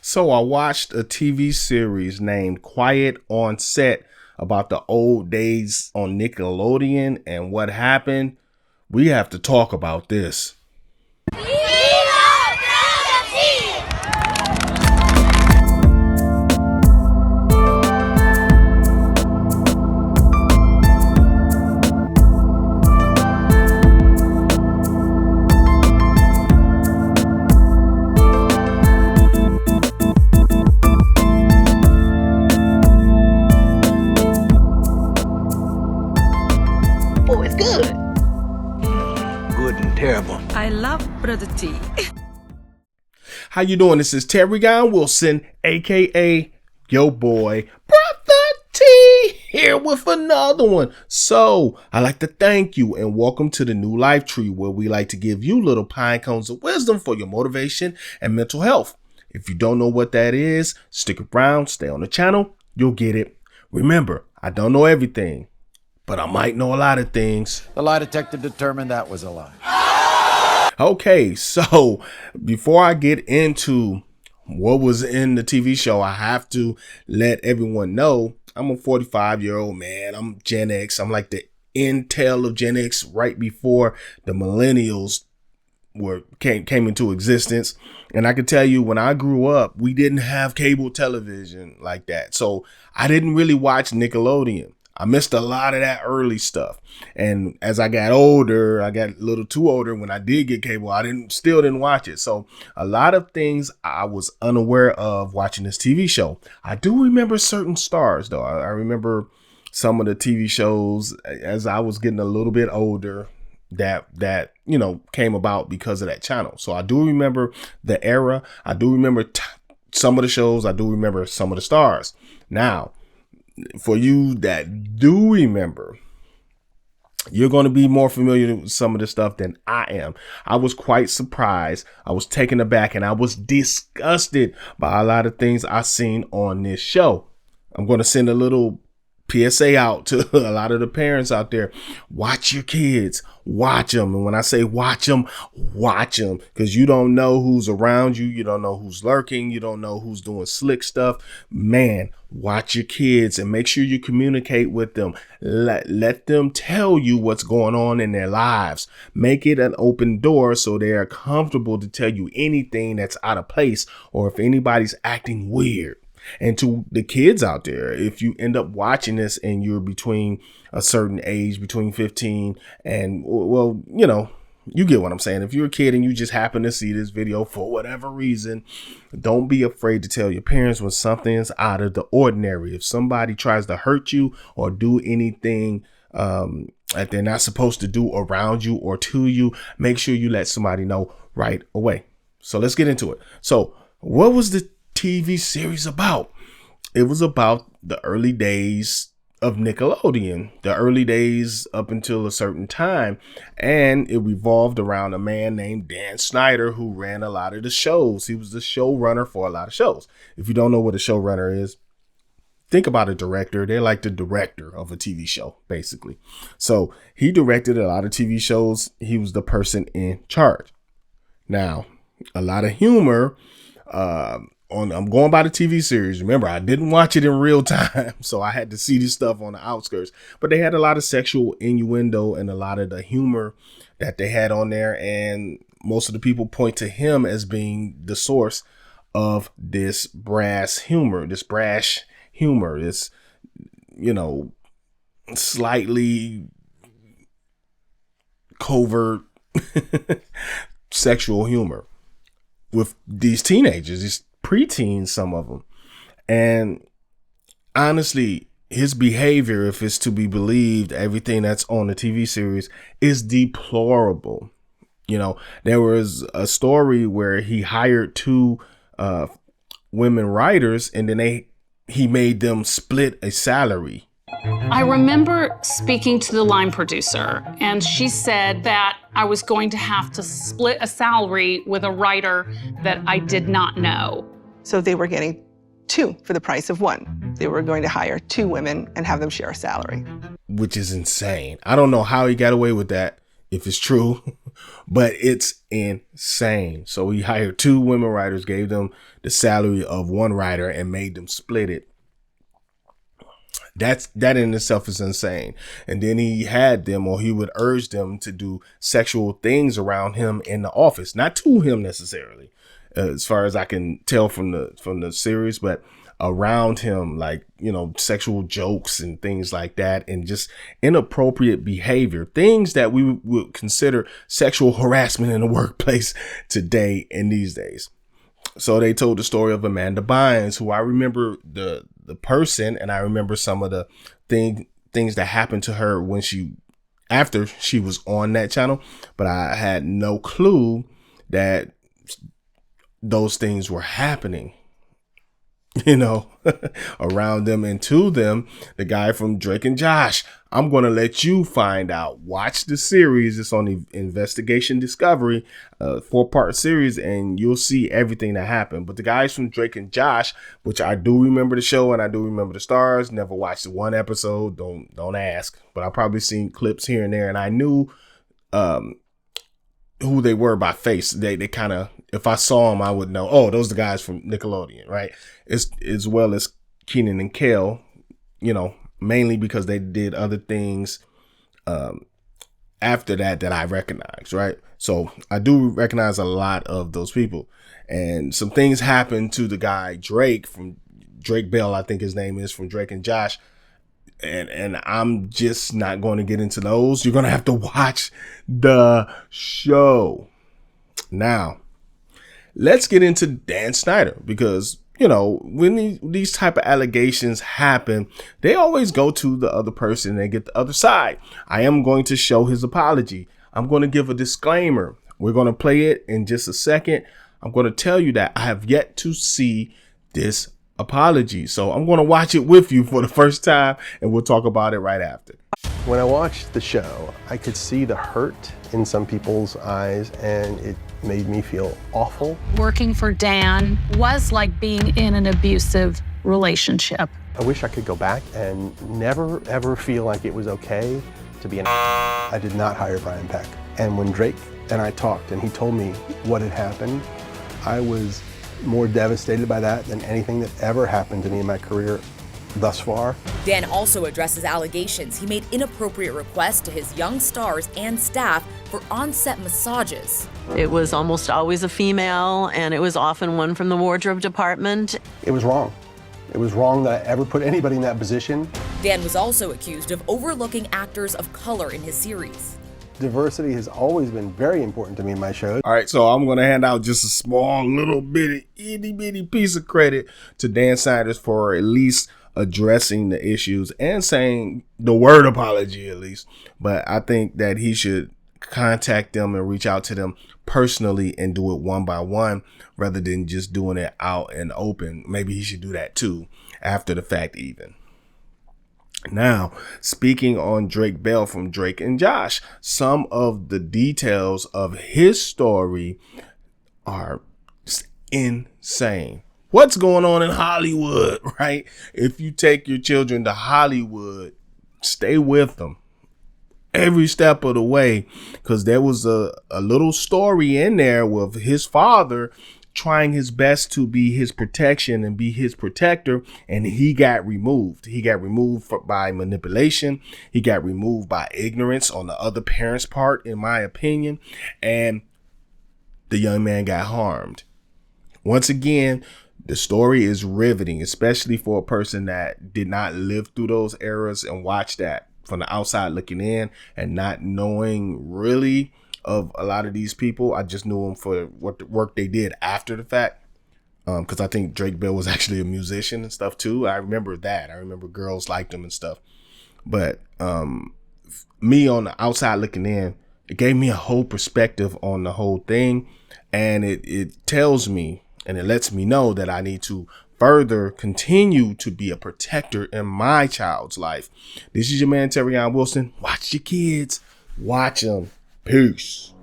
So I watched a TV series named Quiet on Set about the old days on Nickelodeon and what happened. We have to talk about this. Terrible. I love Brotha T. How you doing? This is Terry Guy Wilson, aka yo boy Brotha T, here with another one. So I'd like to thank you and welcome to the New Life Tree, where we like to give you little pine cones of wisdom for your motivation and mental health. If you don't know what that is, stick around, stay on the channel, you'll get it. Remember, I don't know everything, but I might know a lot of things. The lie detector determined that was a lie. Okay, so before I get into what was in the TV show, I have to let everyone know I'm a 45-year-old man. I'm Gen X. I'm like the intel of Gen X right before the millennials came into existence. And I can tell you, when I grew up, we didn't have cable television like that. So I didn't really watch Nickelodeon. I missed a lot of that early stuff. And as I got older, I got a little too older. When I did get cable, I still didn't watch it. So a lot of things I was unaware of watching this TV show. I do remember certain stars, though. I remember some of the TV shows as I was getting a little bit older that came about because of that channel. So I do remember the era. I do remember some of the shows. I do remember some of the stars. Now, for you that do remember, you're going to be more familiar with some of the stuff than I am. I was quite surprised. I was taken aback and I was disgusted by a lot of things I seen on this show. I'm going to send a little PSA out to a lot of the parents out there. Watch your kids, watch them. And when I say watch them, because you don't know who's around you. You don't know who's lurking. You don't know who's doing slick stuff. Man, watch your kids and make sure you communicate with them. Let them tell you what's going on in their lives. Make it an open door so they're comfortable to tell you anything that's out of place or if anybody's acting weird. And to the kids out there, if you end up watching this and you're between a certain age, between 15 and, well, you get what I'm saying. If you're a kid and you just happen to see this video for whatever reason, don't be afraid to tell your parents when something's out of the ordinary. If somebody tries to hurt you or do anything that they're not supposed to do around you or to you, make sure you let somebody know right away. So let's get into it. So what was the TV series about? It was about the early days of Nickelodeon, the early days up until a certain time, and it revolved around a man named Dan Schneider who ran a lot of the shows. He was the showrunner for a lot of shows. If you don't know what a showrunner is, think about a director. They're like the director of a TV show, basically. So he directed a lot of TV shows. He was the person in charge. Now, a lot of humor. I'm going by the TV series. Remember, I didn't watch it in real time, so I had to see this stuff on the outskirts. But they had a lot of sexual innuendo and a lot of the humor that they had on there. And most of the people point to him as being the source of this brash humor, this slightly covert sexual humor with these teenagers, these preteens, some of them. And honestly, his behavior, if it's to be believed, everything that's on the TV series is deplorable. There was a story where he hired two women writers and then he made them split a salary. I remember speaking to the line producer, and she said that I was going to have to split a salary with a writer that I did not know. So they were getting two for the price of one. They were going to hire two women and have them share a salary. Which is insane. I don't know how he got away with that. if it's true, but it's insane. So he hired 2 women writers, gave them the salary of one writer, and made them split it. That in itself is insane. And then he had them, or he would urge them to do sexual things around him in the office, not to him necessarily, as far as I can tell from the series, but around him, like, you know, sexual jokes and things like that, and just inappropriate behavior, things that we would consider sexual harassment in the workplace today and these days. So they told the story of Amanda Bynes, who I remember the person, and I remember some of the things that happened to her after she was on that channel, but I had no clue that those things were happening, you know, around them and to them. The guy from Drake and Josh, I'm going to let you find out. Watch the series. It's on the Investigation Discovery, 4-part series, and you'll see everything that happened. But the guys from Drake and Josh, which I do remember the show and I do remember the stars, never watched one episode. Don't ask, but I probably seen clips here and there, and I knew who they were by face. They kind of, if I saw them, I would know, oh, those are the guys from Nickelodeon, right? As well as Kenan and Kel, you know, mainly because they did other things after that I recognize, right? So I do recognize a lot of those people. And some things happened to the guy Drake Bell, I think his name is, from Drake and Josh. And I'm just not going to get into those. You're going to have to watch the show. Now, let's get into Dan Schneider, because, you know, when these type of allegations happen, they always go to the other person and they get the other side. I am going to show his apology. I'm going to give a disclaimer. We're going to play it in just a second. I'm going to tell you that I have yet to see this apology. So I'm going to watch it with you for the first time, and we'll talk about it right after. When I watched the show, I could see the hurt in some people's eyes, and it made me feel awful. Working for Dan was like being in an abusive relationship. I wish I could go back and never, ever feel like it was okay to be an I did not hire Brian Peck. And when Drake and I talked and he told me what had happened, I was more devastated by that than anything that ever happened to me in my career thus far. Dan also addresses allegations he made inappropriate requests to his young stars and staff for on-set massages. It was almost always a female, and it was often one from the wardrobe department. It was wrong. It was wrong that I ever put anybody in that position. Dan was also accused of overlooking actors of color in his series. Diversity has always been very important to me in my shows. All right, so I'm going to hand out just a small little bitty, itty bitty piece of credit to Dan Sanders for at least addressing the issues and saying the word apology at least. But I think that he should contact them and reach out to them personally and do it one by one rather than just doing it out and open. Maybe he should do that too after the fact even. Now, speaking on Drake Bell from Drake and Josh, some of the details of his story are just insane. What's going on in Hollywood, right? If you take your children to Hollywood, stay with them every step of the way, because there was a little story in there with his father trying his best to be his protection and be his protector, and he got removed. He got removed by manipulation. He got removed by ignorance on the other parent's part, in my opinion, and the young man got harmed. Once again, the story is riveting, especially for a person that did not live through those eras and watch that from the outside looking in and not knowing really of a lot of these people. I just knew them for what the work they did after the fact, because I think Drake Bell was actually a musician and stuff too. I remember that. I remember girls liked him and stuff. But me on the outside looking in, it gave me a whole perspective on the whole thing, and it tells me and it lets me know that I need to further continue to be a protector in my child's life. This is your man, Terrion Wilson. Watch your kids. Watch them. Peace.